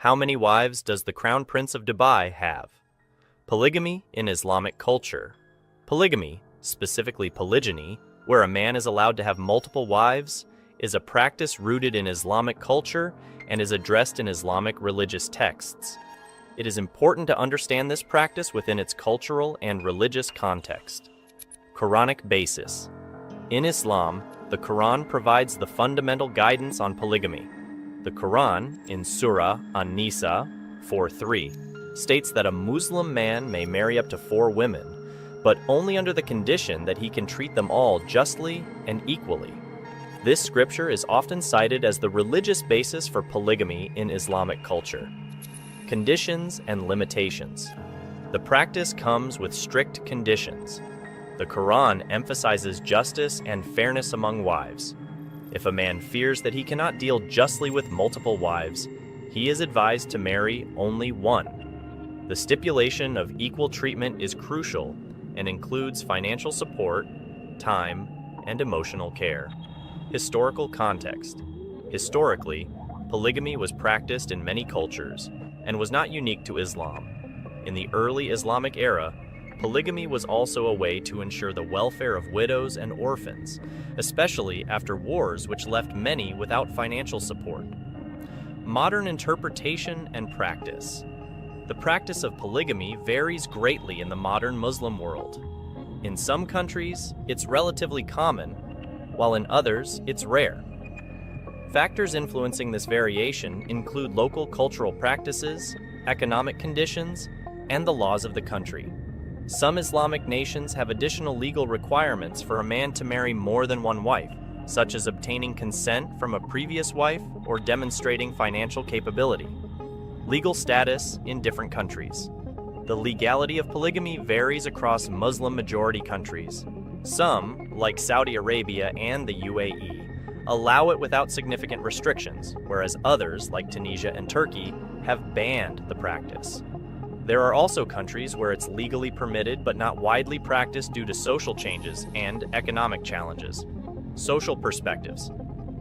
How many wives does the Crown Prince of Dubai have? Polygamy in Islamic culture. Polygamy, specifically polygyny, where a man is allowed to have multiple wives, is a practice rooted in Islamic culture and is addressed in Islamic religious texts. It is important to understand this practice within its cultural and religious context. Quranic basis. In Islam, the Quran provides the fundamental guidance on polygamy. The Quran, in Surah An-Nisa 4:3, states that a Muslim man may marry up to 4 women, but only under the condition that he can treat them all justly and equally. This scripture is often cited as the religious basis for polygamy in Islamic culture. Conditions and limitations. The practice comes with strict conditions. The Quran emphasizes justice and fairness among wives. If a man fears that he cannot deal justly with multiple wives, he is advised to marry only one. The stipulation of equal treatment is crucial and includes financial support, time, and emotional care. Historical context. Historically, polygamy was practiced in many cultures and was not unique to Islam. In the early Islamic era, polygamy was also a way to ensure the welfare of widows and orphans, especially after wars which left many without financial support. Modern interpretation and practice. The practice of polygamy varies greatly in the modern Muslim world. In some countries, it's relatively common, while in others, it's rare. Factors influencing this variation include local cultural practices, economic conditions, and the laws of the country. Some Islamic nations have additional legal requirements for a man to marry more than one wife, such as obtaining consent from a previous wife or demonstrating financial capability. Legal status in different countries. The legality of polygamy varies across Muslim-majority countries. Some, like Saudi Arabia and the UAE, allow it without significant restrictions, whereas others, like Tunisia and Turkey, have banned the practice. There are also countries where it's legally permitted but not widely practiced due to social changes and economic challenges. Social perspectives.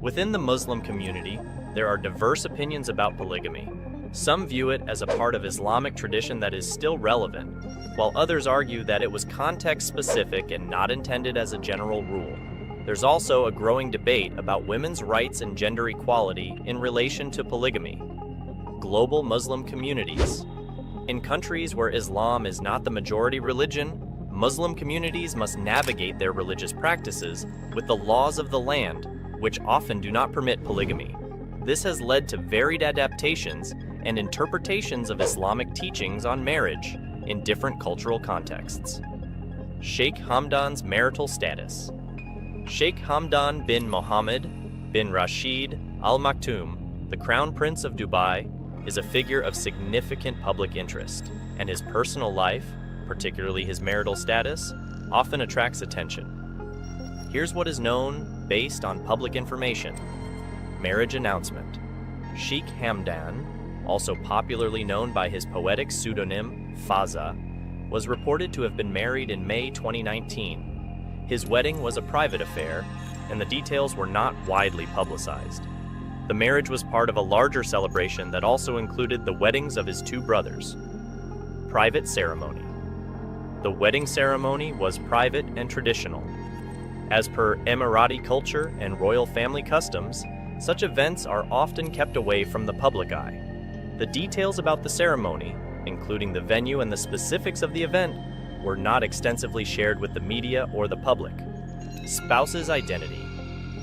Within the Muslim community, there are diverse opinions about polygamy. Some view it as a part of Islamic tradition that is still relevant, while others argue that it was context-specific and not intended as a general rule. There's also a growing debate about women's rights and gender equality in relation to polygamy. Global Muslim communities. In countries where Islam is not the majority religion, Muslim communities must navigate their religious practices with the laws of the land, which often do not permit polygamy. This has led to varied adaptations and interpretations of Islamic teachings on marriage in different cultural contexts. Sheikh Hamdan's marital status. Sheikh Hamdan bin Mohammed bin Rashid Al Maktoum, the Crown Prince of Dubai, is a figure of significant public interest, and his personal life, particularly his marital status, often attracts attention. Here's what is known based on public information. Marriage announcement. Sheikh Hamdan, also popularly known by his poetic pseudonym Fazza, was reported to have been married in May 2019. His wedding was a private affair, and the details were not widely publicized. The marriage was part of a larger celebration that also included the weddings of his 2 brothers. Private ceremony. The wedding ceremony was private and traditional. As per Emirati culture and royal family customs, such events are often kept away from the public eye. The details about the ceremony, including the venue and the specifics of the event, were not extensively shared with the media or the public. Spouse's identity.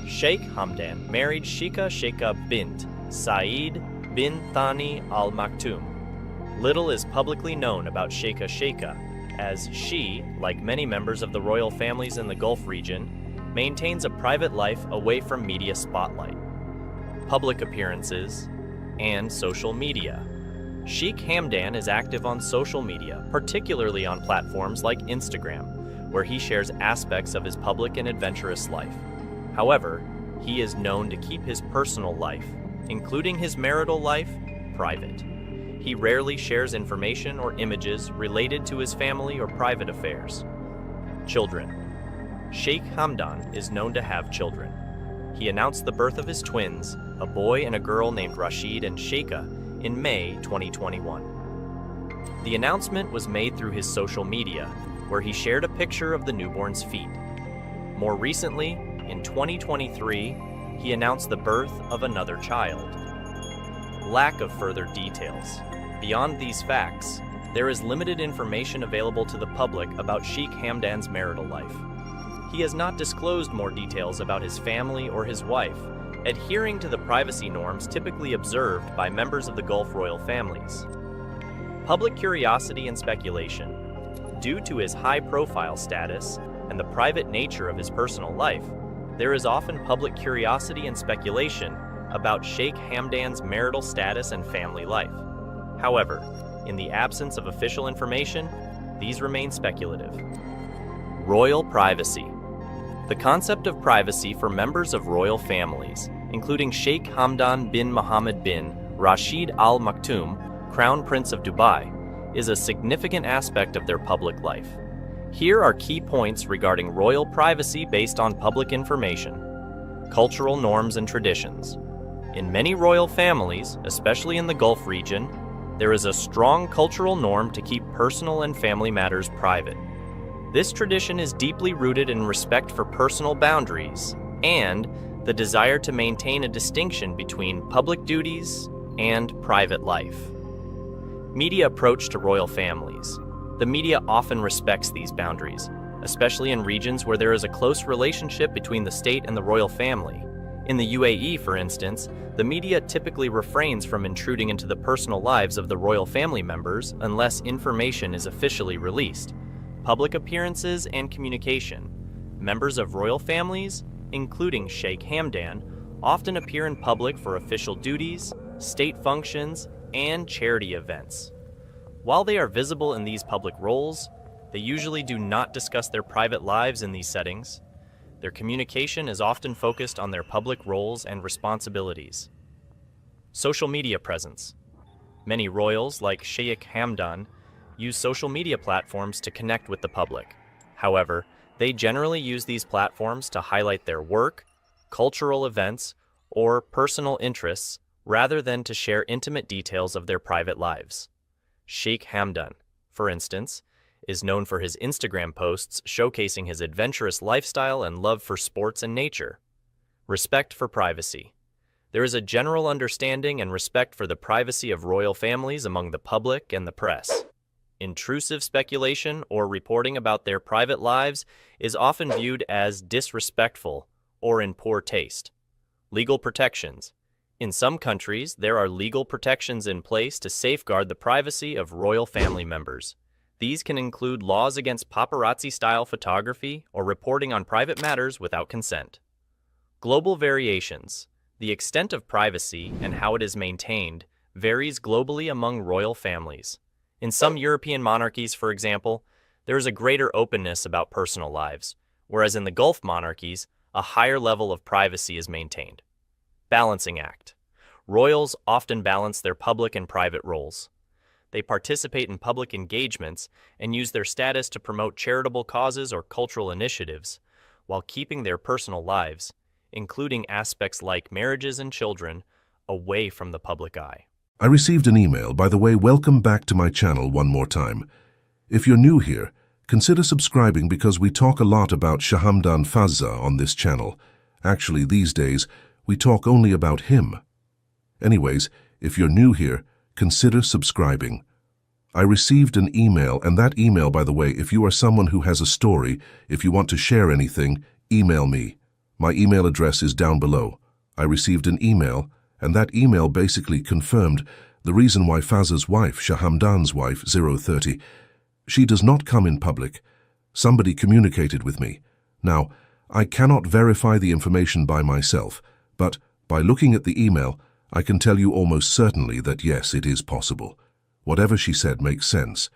Sheikh Hamdan married Sheikha bint Saeed bin Thani Al Maktoum. Little is publicly known about Sheikha, as she, like many members of the royal families in the Gulf region, maintains a private life away from media spotlight. Public appearances and social media. Sheikh Hamdan is active on social media, particularly on platforms like Instagram, where he shares aspects of his public and adventurous life. However, he is known to keep his personal life, including his marital life, private. He rarely shares information or images related to his family or private affairs. Children. Sheikh Hamdan is known to have children. He announced the birth of his twins, a boy and a girl named Rashid and Sheikha, in May 2021. The announcement was made through his social media, where he shared a picture of the newborn's feet. More recently, in 2023, he announced the birth of another child. Lack of further details. Beyond these facts, there is limited information available to the public about Sheikh Hamdan's marital life. He has not disclosed more details about his family or his wife, adhering to the privacy norms typically observed by members of the Gulf royal families. Public curiosity and speculation. Due to his high-profile status and the private nature of his personal life, there is often public curiosity and speculation about Sheikh Hamdan's marital status and family life. However, in the absence of official information, these remain speculative. Royal privacy. The concept of privacy for members of royal families, including Sheikh Hamdan bin Mohammed bin Rashid Al Maktoum, Crown Prince of Dubai, is a significant aspect of their public life. Here are key points regarding royal privacy based on public information. Cultural norms and traditions. In many royal families, especially in the Gulf region, there is a strong cultural norm to keep personal and family matters private. This tradition is deeply rooted in respect for personal boundaries and the desire to maintain a distinction between public duties and private life. Media approach to royal families. The media often respects these boundaries, especially in regions where there is a close relationship between the state and the royal family. In the UAE, for instance, the media typically refrains from intruding into the personal lives of the royal family members unless information is officially released. Public appearances and communication. Members of royal families, including Sheikh Hamdan, often appear in public for official duties, state functions, and charity events. While they are visible in these public roles, they usually do not discuss their private lives in these settings. Their communication is often focused on their public roles and responsibilities. Social media presence. Many royals, like Sheikh Hamdan, use social media platforms to connect with the public. However, they generally use these platforms to highlight their work, cultural events, or personal interests rather than to share intimate details of their private lives. Sheikh Hamdan, for instance, is known for his Instagram posts showcasing his adventurous lifestyle and love for sports and nature. Respect for privacy. There is a general understanding and respect for the privacy of royal families among the public and the press. Intrusive speculation or reporting about their private lives is often viewed as disrespectful or in poor taste. Legal protections. In some countries, there are legal protections in place to safeguard the privacy of royal family members. These can include laws against paparazzi-style photography or reporting on private matters without consent. Global variations. The extent of privacy and how it is maintained varies globally among royal families. In some European monarchies, for example, there is a greater openness about personal lives, whereas in the Gulf monarchies, a higher level of privacy is maintained. Balancing act. Royals often balance their public and private roles. They participate in public engagements and use their status to promote charitable causes or cultural initiatives, while keeping their personal lives, including aspects like marriages and children, away from the public eye. I received an email. By the way, welcome back to my channel one more time. If you're new here, consider subscribing because we talk a lot about Sheikh Hamdan Fazza on this channel. Actually, these days, we talk only about him. Anyways, if you're new here, consider subscribing. I received an email, and that email, by the way, if you are someone who has a story, if you want to share anything, email me. My email address is down below. I received an email, and that email basically confirmed the reason why Fazza's wife, Sheikh Hamdan's wife, 030, she does not come in public. Somebody communicated with me. Now, I cannot verify the information by myself, but by looking at the email, I can tell you almost certainly that yes, it is possible. Whatever she said makes sense.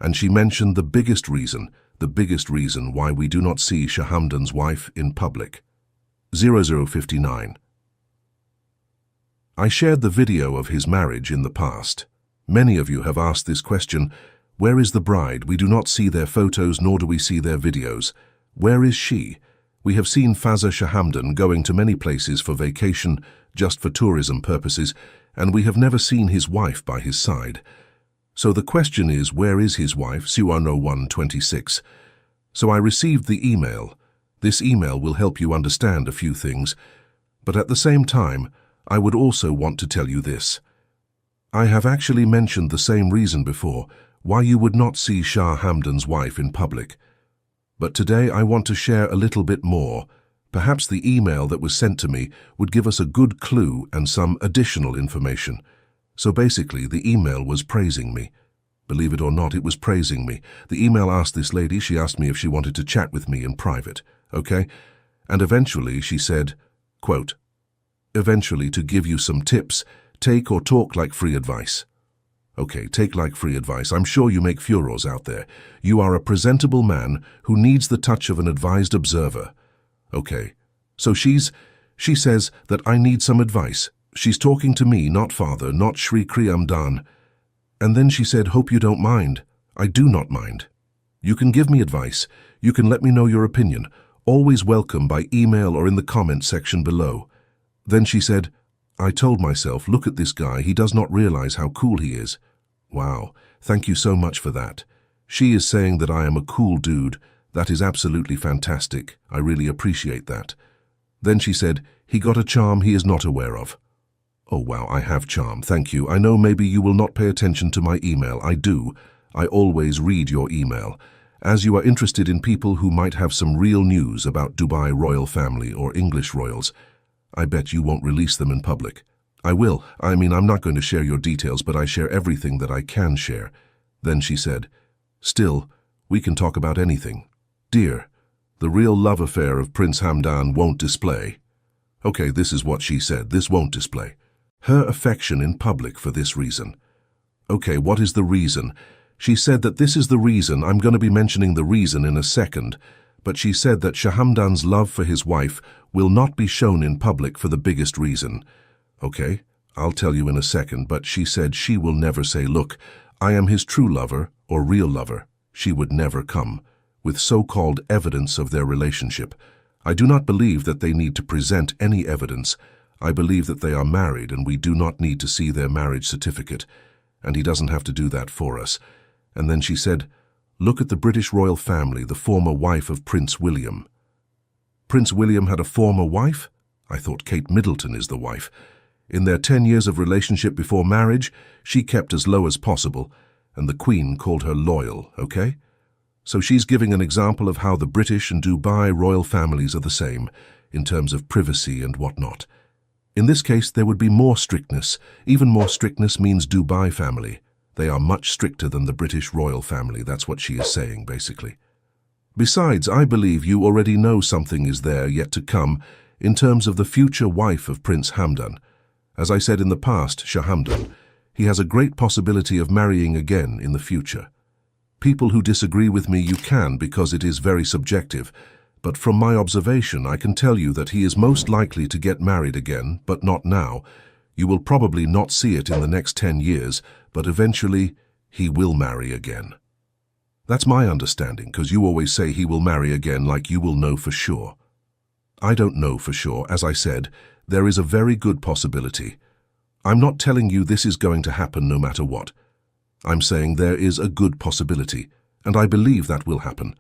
And she mentioned the biggest reason why we do not see Sheikh Hamdan's wife in public. 0059. I shared the video of his marriage in the past. Many of you have asked this question, where is the bride? We do not see their photos nor do we see their videos. Where is she? We have seen Fazza Sheikh Hamdan going to many places for vacation, just for tourism purposes, and we have never seen his wife by his side. So the question is, where is his wife, Suano126? So I received the email. This email will help you understand a few things, but at the same time, I would also want to tell you this. I have actually mentioned the same reason before, why you would not see Sheikh Hamdan's wife in public. But today I want to share a little bit more. Perhaps the email that was sent to me would give us a good clue and some additional information. So basically, the email was praising me. Believe it or not, it was praising me. The email asked this lady, she asked me if she wanted to chat with me in private, okay? And eventually she said, quote, "Eventually to give you some tips, take or talk like free advice." Okay, take like free advice. I'm sure you make furors out there. You are a presentable man who needs the touch of an advised observer. Okay, so she says that I need some advice. She's talking to me, not father, not Sheikh Hamdan. And then she said, hope you don't mind. I do not mind. You can give me advice. You can let me know your opinion. Always welcome by email or in the comment section below. Then she said, I told myself, look at this guy, he does not realize how cool he is. Wow, thank you so much for that. She is saying that I am a cool dude. That is absolutely fantastic. I really appreciate that. Then she said, he got a charm he is not aware of. Oh wow, I have charm, thank you. I know maybe you will not pay attention to my email. I do. I always read your email. As you are interested in people who might have some real news about Dubai royal family or English royals, I bet you won't release them in public. I will. I mean, I'm not going to share your details, but I share everything that I can share. Then she said, still, we can talk about anything. Dear, the real love affair of Prince Hamdan won't display. Okay, this is what she said. This won't display her affection in public for this reason. Okay, what is the reason? She said that this is the reason. I'm going to be mentioning the reason in a second, but she said that Sheikh Hamdan's love for his wife will not be shown in public for the biggest reason. Okay, I'll tell you in a second, but she said she will never say, look, I am his true lover or real lover. She would never come with so-called evidence of their relationship. I do not believe that they need to present any evidence. I believe that they are married and we do not need to see their marriage certificate, and he doesn't have to do that for us. And then she said, look at the British royal family, the former wife of Prince William. Prince William had a former wife? I thought Kate Middleton is the wife. In their 10 years of relationship before marriage, she kept as low as possible, and the Queen called her loyal, okay? So she's giving an example of how the British and Dubai royal families are the same, in terms of privacy and whatnot. In this case, there would be more strictness. Even more strictness means Dubai family. They are much stricter than the British royal family. That's what she is saying, basically. Besides, I believe you already know something is there yet to come in terms of the future wife of Prince Hamdan. As I said in the past, Sheikh Hamdan, he has a great possibility of marrying again in the future. People who disagree with me, you can, because it is very subjective. But from my observation, I can tell you that he is most likely to get married again, but not now. You will probably not see it in the next 10 years, but eventually he will marry again. That's my understanding, because you always say he will marry again like you will know for sure. I don't know for sure. As I said, there is a very good possibility. I'm not telling you this is going to happen no matter what. I'm saying there is a good possibility, and I believe that will happen.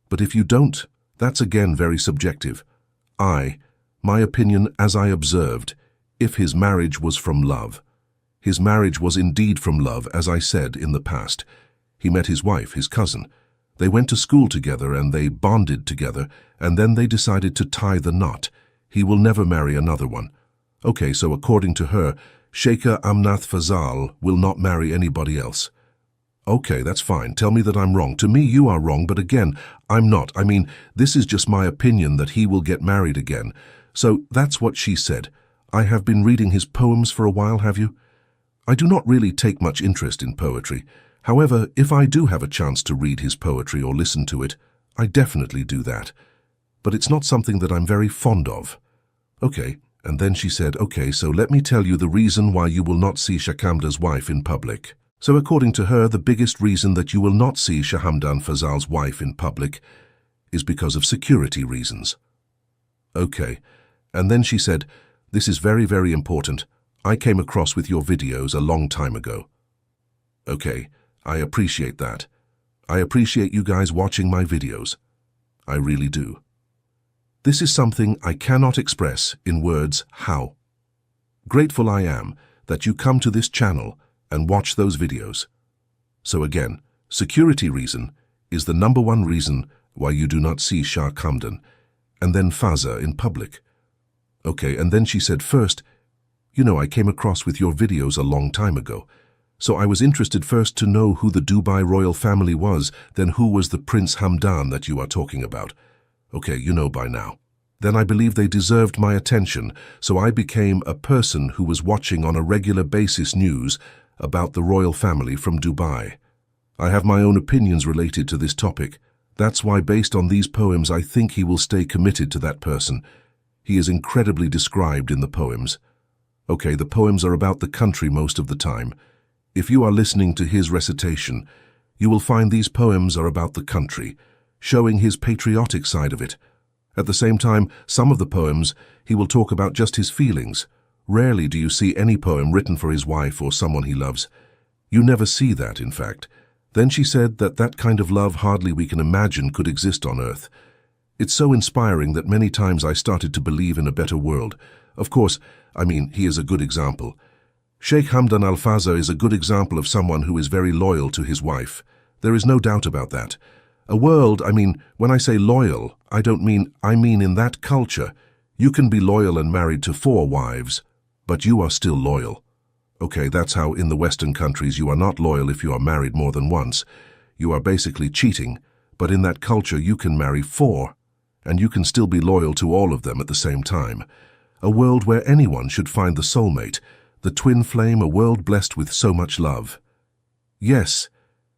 But if you don't, that's again very subjective. My opinion as I observed, if his marriage was from love. His marriage was indeed from love, as I said in the past. He met his wife, his cousin. They went to school together and they bonded together, and then they decided to tie the knot. He will never marry another one. Okay, so according to her, Sheikh Hamdan Fazza will not marry anybody else. Okay, that's fine. Tell me that I'm wrong. To me, you are wrong, but again, I'm not. I mean, this is just my opinion that he will get married again. So that's what she said. I have been reading his poems for a while, have you? I do not really take much interest in poetry. However, if I do have a chance to read his poetry or listen to it, I definitely do that. But it's not something that I'm very fond of. Okay, and then she said, okay, so let me tell you the reason why you will not see Sheikh Hamdan's wife in public. So according to her, the biggest reason that you will not see Sheikh Hamdan Fazza's wife in public is because of security reasons. Okay, and then she said, this is very, very important. I came across with your videos a long time ago. Okay, I appreciate that. I appreciate you guys watching my videos. I really do. This is something I cannot express in words how. Grateful I am that you come to this channel and watch those videos. So again, security reason is the number one reason why you do not see Sheikh Hamdan and then Fazza in public. Okay, and then she said first, I came across with your videos a long time ago. So I was interested first to know who the Dubai royal family was, then who was the Prince Hamdan that you are talking about. Okay, you know by now. Then I believe they deserved my attention, so I became a person who was watching on a regular basis news about the royal family from Dubai. I have my own opinions related to this topic. That's why based on these poems I think he will stay committed to that person. He is incredibly described in the poems. Okay, the poems are about the country most of the time. If you are listening to his recitation, you will find these poems are about the country, showing his patriotic side of it. At the same time, some of the poems, he will talk about just his feelings. Rarely do you see any poem written for his wife or someone he loves. You never see that, in fact. Then she said that that kind of love hardly we can imagine could exist on earth. It's so inspiring that many times I started to believe in a better world. Of course, he is a good example. Sheikh Hamdan al-Fazza is a good example of someone who is very loyal to his wife. There is no doubt about that. A world, when I say loyal, I mean in that culture. You can be loyal and married to 4 wives, but you are still loyal. Okay, that's how in the Western countries you are not loyal if you are married more than once. You are basically cheating, but in that culture you can marry 4, and you can still be loyal to all of them at the same time. A world where anyone should find the soulmate, the twin flame, a world blessed with so much love. Yes,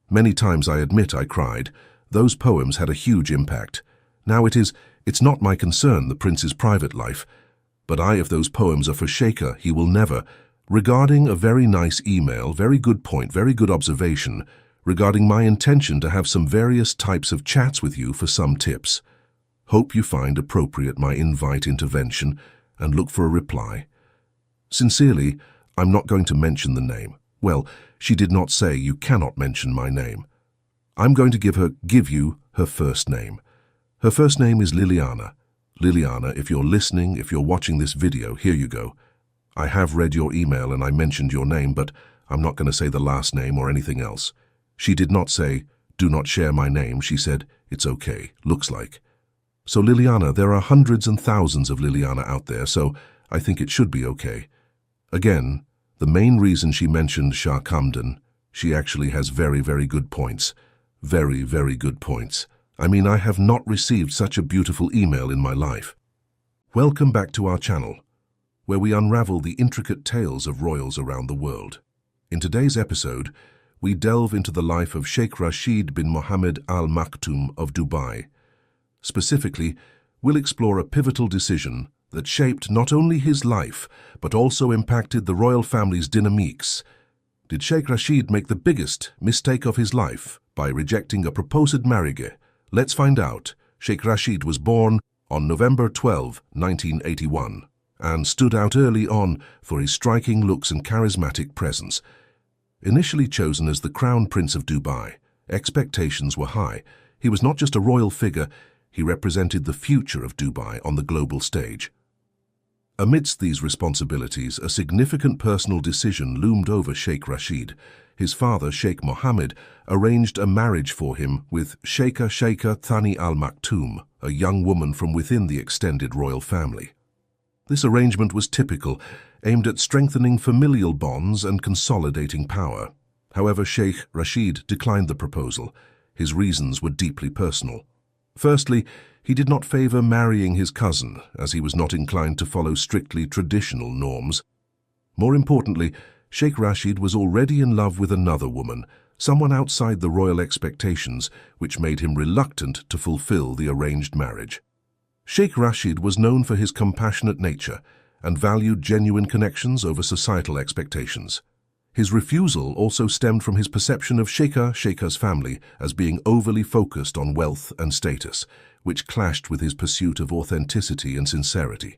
many times I admit I cried. Those poems had a huge impact. Now it's not my concern, the prince's private life. But if those poems are for Sheikh, he will never. Regarding a very nice email, very good point, very good observation, regarding my intention to have some various types of chats with you for some tips. Hope you find appropriate my invite intervention and look for a reply. Sincerely, I'm not going to mention the name. Well, she did not say you cannot mention my name. I'm going to give you her first name. Her first name is Liliana. Liliana, if you're listening, if you're watching this video, here you go. I have read your email and I mentioned your name, but I'm not going to say the last name or anything else. She did not say, do not share my name. She said, it's okay, looks like. So Liliana, there are hundreds and thousands of Liliana out there, so I think it should be okay. Again, the main reason she mentioned Sheikh Hamdan, she actually has very, very good points. Very, very good points. I have not received such a beautiful email in my life. Welcome back to our channel, where we unravel the intricate tales of royals around the world. In today's episode, we delve into the life of Sheikh Rashid bin Mohammed Al Maktoum of Dubai. Specifically, we'll explore a pivotal decision that shaped not only his life, but also impacted the royal family's dynamics. Did Sheikh Rashid make the biggest mistake of his life by rejecting a proposed marriage? Let's find out. Sheikh Rashid was born on November 12, 1981, and stood out early on for his striking looks and charismatic presence. Initially chosen as the Crown Prince of Dubai, expectations were high. He was not just a royal figure, he represented the future of Dubai on the global stage. Amidst these responsibilities, a significant personal decision loomed over Sheikh Rashid. His father, Sheikh Mohammed, arranged a marriage for him with Sheikha Thani Al Maktoum, a young woman from within the extended royal family. This arrangement was typical, aimed at strengthening familial bonds and consolidating power. However, Sheikh Rashid declined the proposal. His reasons were deeply personal. Firstly, he did not favor marrying his cousin, as he was not inclined to follow strictly traditional norms. More importantly, Sheikh Rashid was already in love with another woman, someone outside the royal expectations, which made him reluctant to fulfill the arranged marriage. Sheikh Rashid was known for his compassionate nature and valued genuine connections over societal expectations. His refusal also stemmed from his perception of Sheikha's family as being overly focused on wealth and status, which clashed with his pursuit of authenticity and sincerity.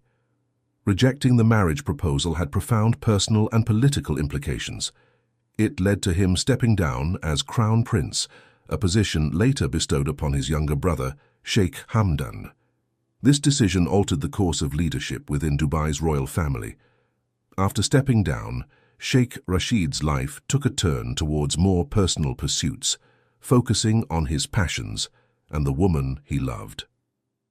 Rejecting the marriage proposal had profound personal and political implications. It led to him stepping down as Crown Prince, a position later bestowed upon his younger brother, Sheikh Hamdan. This decision altered the course of leadership within Dubai's royal family. After stepping down, Sheikh Rashid's life took a turn towards more personal pursuits, focusing on his passions and the woman he loved.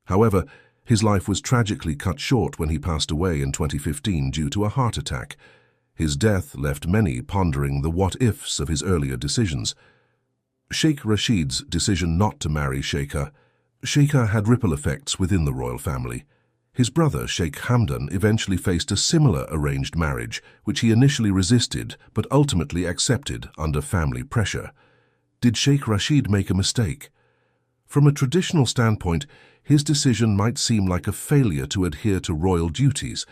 However, his life was tragically cut short when he passed away in 2015 due to a heart attack. His death left many pondering the what-ifs of his earlier decisions. Sheikh Rashid's decision not to marry Sheikha had ripple effects within the royal family. His brother, Sheikh Hamdan, eventually faced a similar arranged marriage, which he initially resisted but ultimately accepted under family pressure. Did Sheikh Rashid make a mistake? From a traditional standpoint, his decision might seem like a failure to adhere to royal duties.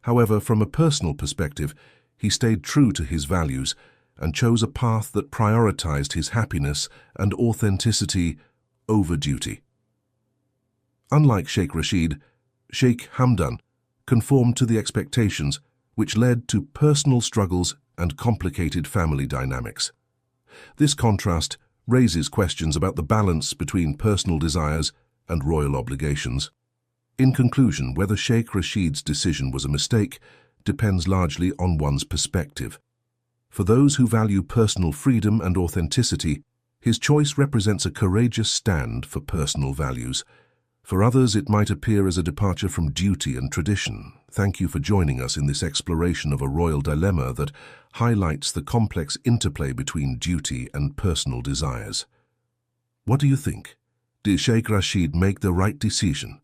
However, from a personal perspective, he stayed true to his values and chose a path that prioritized his happiness and authenticity over duty. Unlike Sheikh Rashid, Sheikh Hamdan conformed to the expectations, which led to personal struggles and complicated family dynamics. This contrast raises questions about the balance between personal desires and royal obligations. In conclusion, whether Sheikh Rashid's decision was a mistake depends largely on one's perspective. For those who value personal freedom and authenticity, his choice represents a courageous stand for personal values. For others, it might appear as a departure from duty and tradition. Thank you for joining us in this exploration of a royal dilemma that highlights the complex interplay between duty and personal desires. What do you think? Did Sheikh Rashid make the right decision?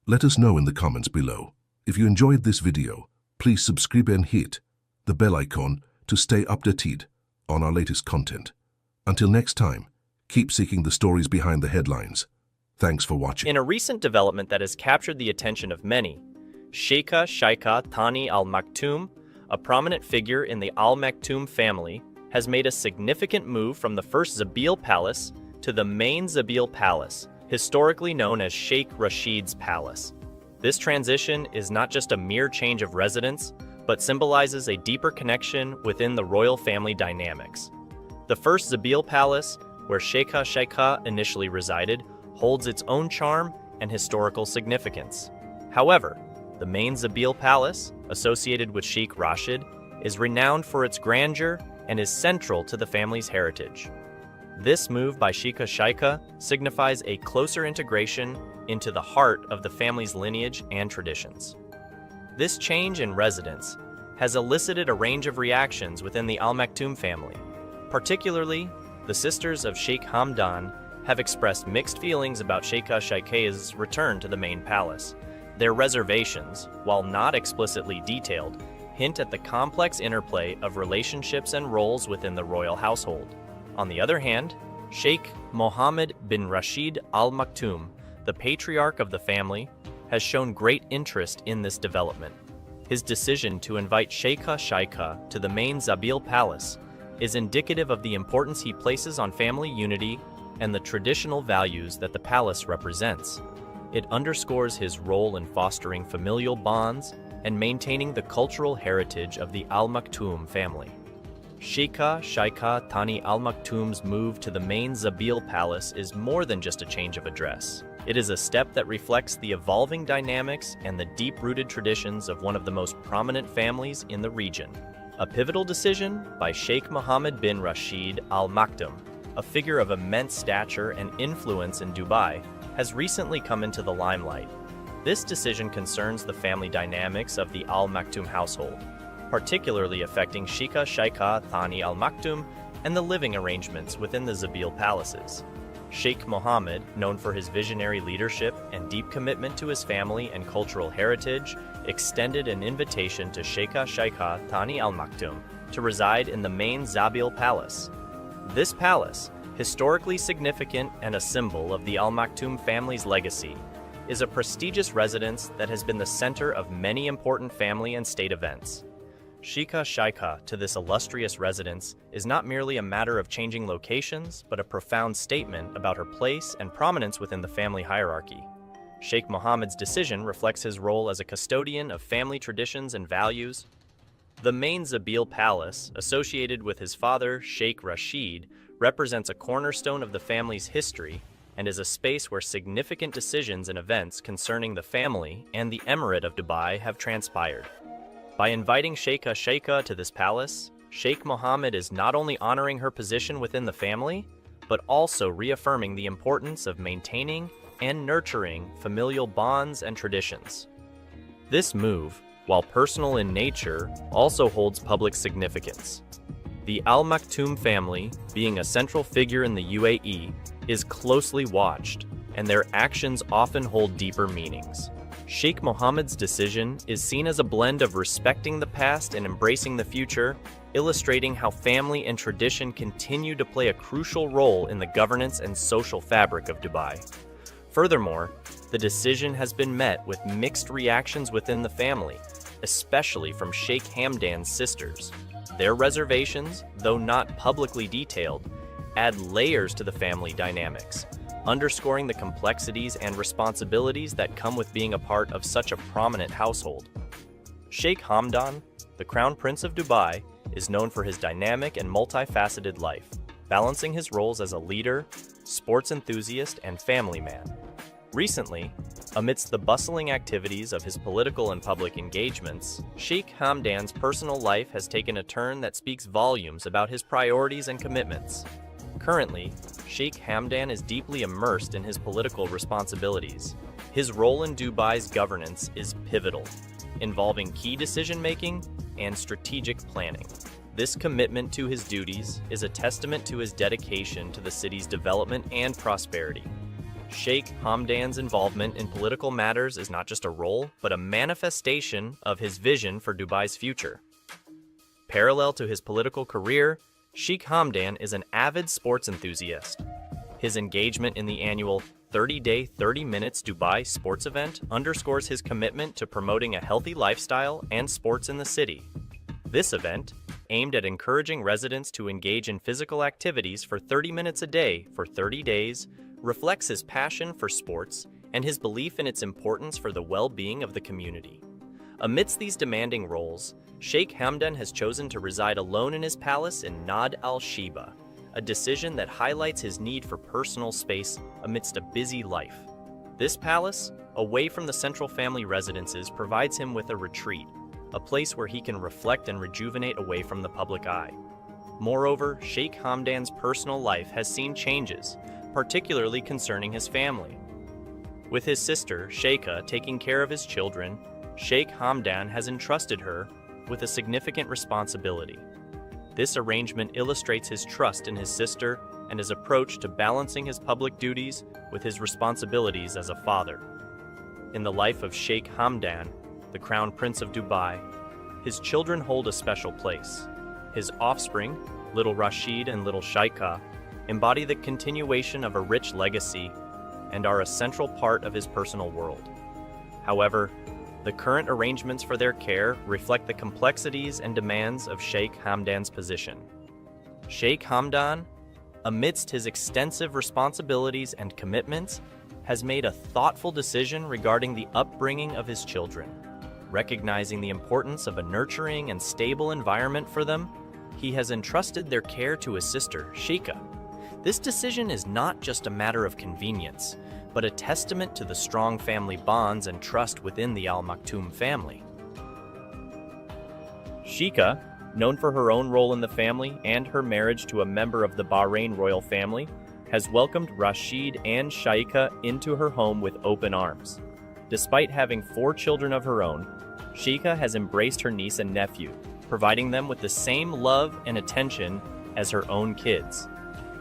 Let us know in the comments below. If you enjoyed this video, please subscribe and hit the bell icon to stay updated on our latest content. Until next time, keep seeking the stories behind the headlines. Thanks for watching. In a recent development that has captured the attention of many, Sheikha Thani Al Maktoum, a prominent figure in the Al Maktoum family, has made a significant move from the first Zabeel Palace to the main Zabeel Palace, historically known as Sheikh Rashid's Palace. This transition is not just a mere change of residence, but symbolizes a deeper connection within the royal family dynamics. The first Zabeel Palace, where Sheikha initially resided, holds its own charm and historical significance. However, the main Zabeel Palace, associated with Sheikh Rashid, is renowned for its grandeur and is central to the family's heritage. This move by Sheikha signifies a closer integration into the heart of the family's lineage and traditions. This change in residence has elicited a range of reactions within the Al Maktoum family. Particularly, the sisters of Sheikh Hamdan have expressed mixed feelings about Sheikha's return to the main palace. Their reservations, while not explicitly detailed, hint at the complex interplay of relationships and roles within the royal household. On the other hand, Sheikh Mohammed bin Rashid Al Maktoum, the patriarch of the family, has shown great interest in this development. His decision to invite Sheikha to the main Zabeel Palace is indicative of the importance he places on family unity and the traditional values that the palace represents. It underscores his role in fostering familial bonds and maintaining the cultural heritage of the Al Maktoum family. Sheikha Thani Al Maktoum's move to the main Zabeel Palace is more than just a change of address. It is a step that reflects the evolving dynamics and the deep-rooted traditions of one of the most prominent families in the region. A pivotal decision by Sheikh Mohammed bin Rashid Al Maktoum, a figure of immense stature and influence in Dubai, has recently come into the limelight. This decision concerns the family dynamics of the Al Maktoum household, particularly affecting Sheikha Thani Al Maktoum and the living arrangements within the Zabeel palaces. Sheikh Mohammed, known for his visionary leadership and deep commitment to his family and cultural heritage, extended an invitation to Sheikha Thani Al Maktoum to reside in the main Zabeel Palace. This palace, historically significant and a symbol of the Al Maktoum family's legacy, is a prestigious residence that has been the center of many important family and state events. Sheikha to this illustrious residence is not merely a matter of changing locations, but a profound statement about her place and prominence within the family hierarchy. Sheikh Mohammed's decision reflects his role as a custodian of family traditions and values. The main Zabil Palace, associated with his father, Sheikh Rashid, represents a cornerstone of the family's history and is a space where significant decisions and events concerning the family and the Emirate of Dubai have transpired. By inviting Sheikha to this palace, Sheikh Mohammed is not only honoring her position within the family, but also reaffirming the importance of maintaining and nurturing familial bonds and traditions. This move, while personal in nature, also holds public significance. The Al Maktoum family, being a central figure in the UAE, is closely watched, and their actions often hold deeper meanings. Sheikh Mohammed's decision is seen as a blend of respecting the past and embracing the future, illustrating how family and tradition continue to play a crucial role in the governance and social fabric of Dubai. Furthermore, the decision has been met with mixed reactions within the family, especially from Sheikh Hamdan's sisters. Their reservations, though not publicly detailed, add layers to the family dynamics, underscoring the complexities and responsibilities that come with being a part of such a prominent household. Sheikh Hamdan, the Crown Prince of Dubai, is known for his dynamic and multifaceted life, balancing his roles as a leader, sports enthusiast, and family man. Recently, amidst the bustling activities of his political and public engagements, Sheikh Hamdan's personal life has taken a turn that speaks volumes about his priorities and commitments. Currently, Sheikh Hamdan is deeply immersed in his political responsibilities. His role in Dubai's governance is pivotal, involving key decision-making and strategic planning. This commitment to his duties is a testament to his dedication to the city's development and prosperity. Sheikh Hamdan's involvement in political matters is not just a role, but a manifestation of his vision for Dubai's future. Parallel to his political career, Sheikh Hamdan is an avid sports enthusiast. His engagement in the annual 30-day, 30 Minutes Dubai sports event underscores his commitment to promoting a healthy lifestyle and sports in the city. This event, aimed at encouraging residents to engage in physical activities for 30 minutes a day for 30 days, reflects his passion for sports and his belief in its importance for the well-being of the community. Amidst these demanding roles, Sheikh Hamdan has chosen to reside alone in his palace in Nad al-Shiba, a decision that highlights his need for personal space amidst a busy life. This palace, away from the central family residences, provides him with a retreat, a place where he can reflect and rejuvenate away from the public eye. Moreover, Sheikh Hamdan's personal life has seen changes, particularly concerning his family. With his sister, Sheikha, taking care of his children, Sheikh Hamdan has entrusted her with a significant responsibility. This arrangement illustrates his trust in his sister and his approach to balancing his public duties with his responsibilities as a father. In the life of Sheikh Hamdan, the Crown Prince of Dubai, his children hold a special place. His offspring, little Rashid and little Sheikha, embody the continuation of a rich legacy and are a central part of his personal world. However, the current arrangements for their care reflect the complexities and demands of Sheikh Hamdan's position. Sheikh Hamdan, amidst his extensive responsibilities and commitments, has made a thoughtful decision regarding the upbringing of his children. Recognizing the importance of a nurturing and stable environment for them, he has entrusted their care to his sister, Sheikha. This decision is not just a matter of convenience, but a testament to the strong family bonds and trust within the Al Maktoum family. Sheikha, known for her own role in the family and her marriage to a member of the Bahrain royal family, has welcomed Rashid and Sheikha into her home with open arms. Despite having 4 children of her own, Sheikha has embraced her niece and nephew, providing them with the same love and attention as her own kids.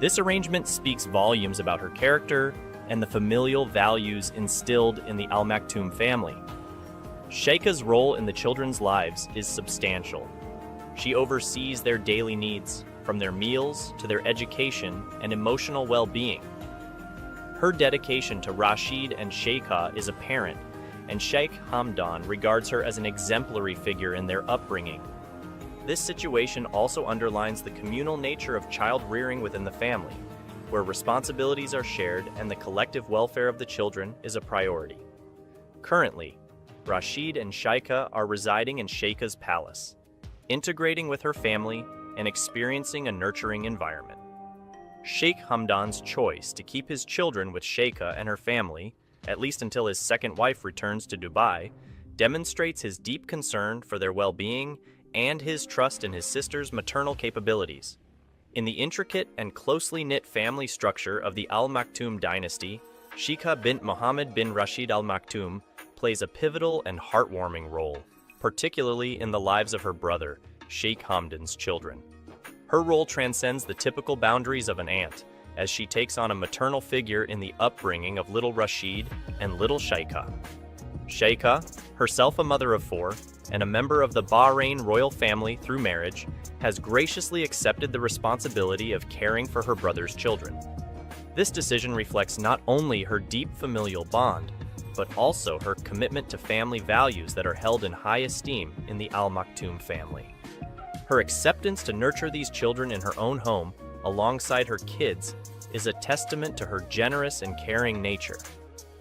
This arrangement speaks volumes about her character and the familial values instilled in the Al Maktoum family. Sheikha's role in the children's lives is substantial. She oversees their daily needs, from their meals to their education and emotional well-being. Her dedication to Rashid and Sheikha is apparent, and Sheikh Hamdan regards her as an exemplary figure in their upbringing. This situation also underlines the communal nature of child rearing within the family, where responsibilities are shared and the collective welfare of the children is a priority. Currently, Rashid and Sheikha are residing in Sheikha's palace, integrating with her family and experiencing a nurturing environment. Sheikh Hamdan's choice to keep his children with Sheikha and her family, at least until his second wife returns to Dubai, demonstrates his deep concern for their well-being and his trust in his sister's maternal capabilities. In the intricate and closely knit family structure of the Al Maktoum dynasty, Sheikha bint Mohammed bin Rashid Al Maktoum plays a pivotal and heartwarming role, particularly in the lives of her brother, Sheikh Hamdan's children. Her role transcends the typical boundaries of an aunt, as she takes on a maternal figure in the upbringing of little Rashid and little Sheikha. Sheikha, herself a mother of four, and a member of the Bahrain royal family through marriage, has graciously accepted the responsibility of caring for her brother's children. This decision reflects not only her deep familial bond, but also her commitment to family values that are held in high esteem in the Al Maktoum family. Her acceptance to nurture these children in her own home, alongside her kids, is a testament to her generous and caring nature.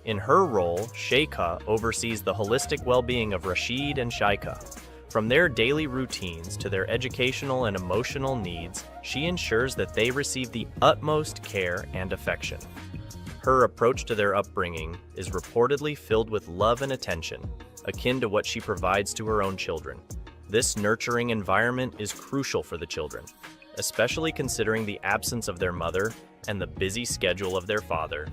In her role, Sheikha oversees the holistic well-being of Rashid and Sheikha. From their daily routines to their educational and emotional needs, she ensures that they receive the utmost care and affection. Her approach to their upbringing is reportedly filled with love and attention, akin to what she provides to her own children. This nurturing environment is crucial for the children, especially considering the absence of their mother and the busy schedule of their father.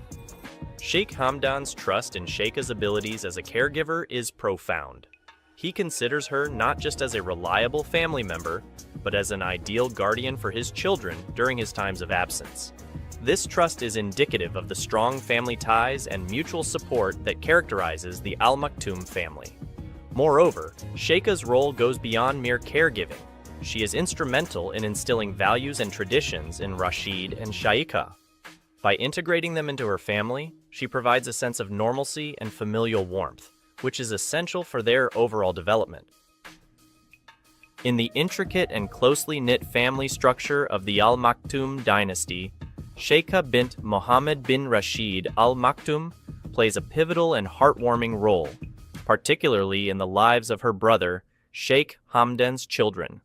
Sheikh Hamdan's trust in Sheikha's abilities as a caregiver is profound. He considers her not just as a reliable family member, but as an ideal guardian for his children during his times of absence. This trust is indicative of the strong family ties and mutual support that characterizes the Al Maktoum family. Moreover, Sheikha's role goes beyond mere caregiving. She is instrumental in instilling values and traditions in Rashid and Sheikha. By integrating them into her family, she provides a sense of normalcy and familial warmth, which is essential for their overall development. In the intricate and closely knit family structure of the Al Maktoum dynasty, Sheikha bint Mohammed bin Rashid Al Maktoum plays a pivotal and heartwarming role, particularly in the lives of her brother, Sheikh Hamdan's children.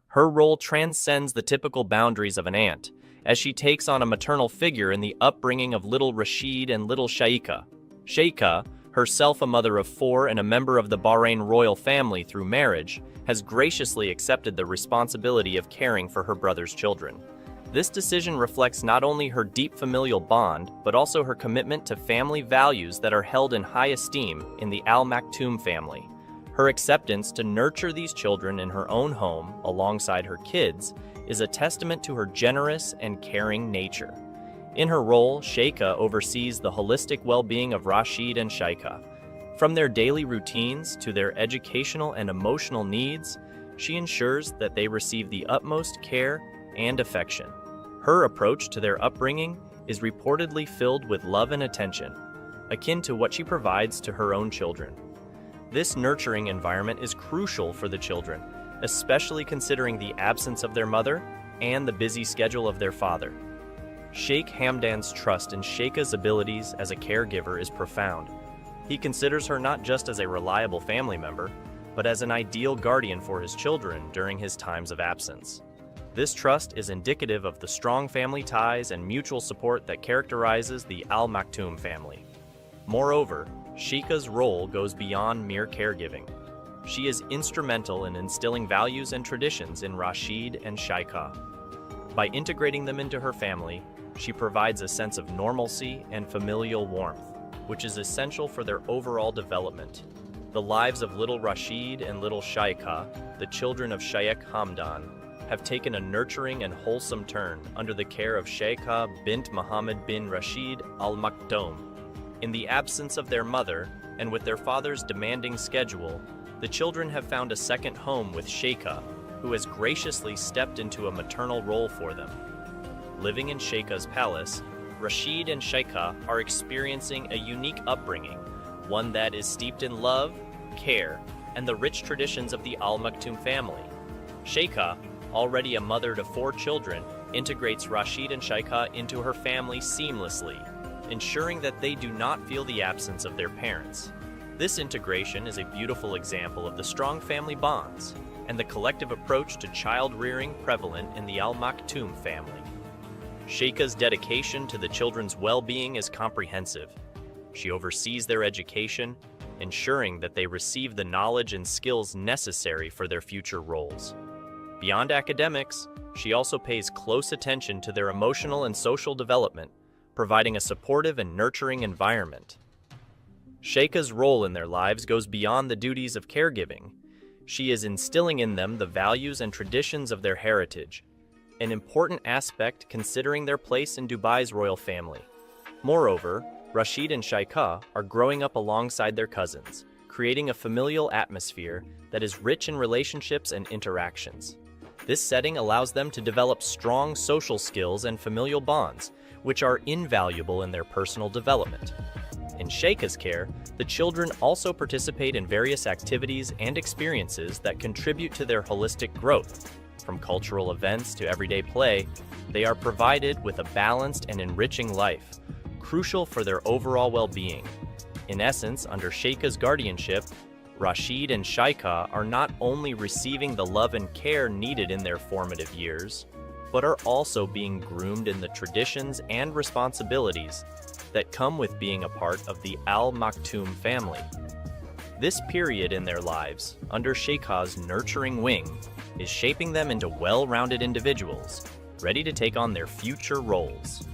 Her role transcends the typical boundaries of an aunt, as she takes on a maternal figure in the upbringing of little Rashid and little Sheikha. Sheikha, herself a mother of four and a member of the Bahrain royal family through marriage, has graciously accepted the responsibility of caring for her brother's children. This decision reflects not only her deep familial bond, but also her commitment to family values that are held in high esteem in the Al Maktoum family. Her acceptance to nurture these children in her own home alongside her kids is a testament to her generous and caring nature. In her role, Sheikha oversees the holistic well-being of Rashid and Sheikha. From their daily routines to their educational and emotional needs, she ensures that they receive the utmost care and affection. Her approach to their upbringing is reportedly filled with love and attention, akin to what she provides to her own children. This nurturing environment is crucial for the children, especially considering the absence of their mother and the busy schedule of their father. Sheikh Hamdan's trust in Sheikha's abilities as a caregiver is profound. He considers her not just as a reliable family member, but as an ideal guardian for his children during his times of absence. This trust is indicative of the strong family ties and mutual support that characterizes the Al Maktoum family. Moreover, Sheikha's role goes beyond mere caregiving. She is instrumental in instilling values and traditions in Rashid and Sheikha. By integrating them into her family, she provides a sense of normalcy and familial warmth, which is essential for their overall development. The lives of little Rashid and little Sheikha, the children of Sheikh Hamdan, have taken a nurturing and wholesome turn under the care of Sheikha bint Mohammed bin Rashid Al Maktoum. In the absence of their mother, and with their father's demanding schedule, the children have found a second home with Sheikha, who has graciously stepped into a maternal role for them. Living in Sheikha's palace, Rashid and Sheikha are experiencing a unique upbringing, one that is steeped in love, care, and the rich traditions of the Al Maktoum family. Sheikha, already a mother to 4 children, integrates Rashid and Sheikha into her family seamlessly, ensuring that they do not feel the absence of their parents. This integration is a beautiful example of the strong family bonds and the collective approach to child rearing prevalent in the Al Maktoum family. Sheikha's dedication to the children's well-being is comprehensive. She oversees their education, ensuring that they receive the knowledge and skills necessary for their future roles. Beyond academics, she also pays close attention to their emotional and social development, providing a supportive and nurturing environment. Sheikha's role in their lives goes beyond the duties of caregiving. She is instilling in them the values and traditions of their heritage, an important aspect considering their place in Dubai's royal family. Moreover, Rashid and Sheikha are growing up alongside their cousins, creating a familial atmosphere that is rich in relationships and interactions. This setting allows them to develop strong social skills and familial bonds, which are invaluable in their personal development. In Sheikha's care, the children also participate in various activities and experiences that contribute to their holistic growth. From cultural events to everyday play, they are provided with a balanced and enriching life, crucial for their overall well-being. In essence, under Sheikha's guardianship, Rashid and Sheikha are not only receiving the love and care needed in their formative years, but are also being groomed in the traditions and responsibilities that come with being a part of the Al Maktoum family. This period in their lives, under Sheikha's nurturing wing, is shaping them into well-rounded individuals, ready to take on their future roles.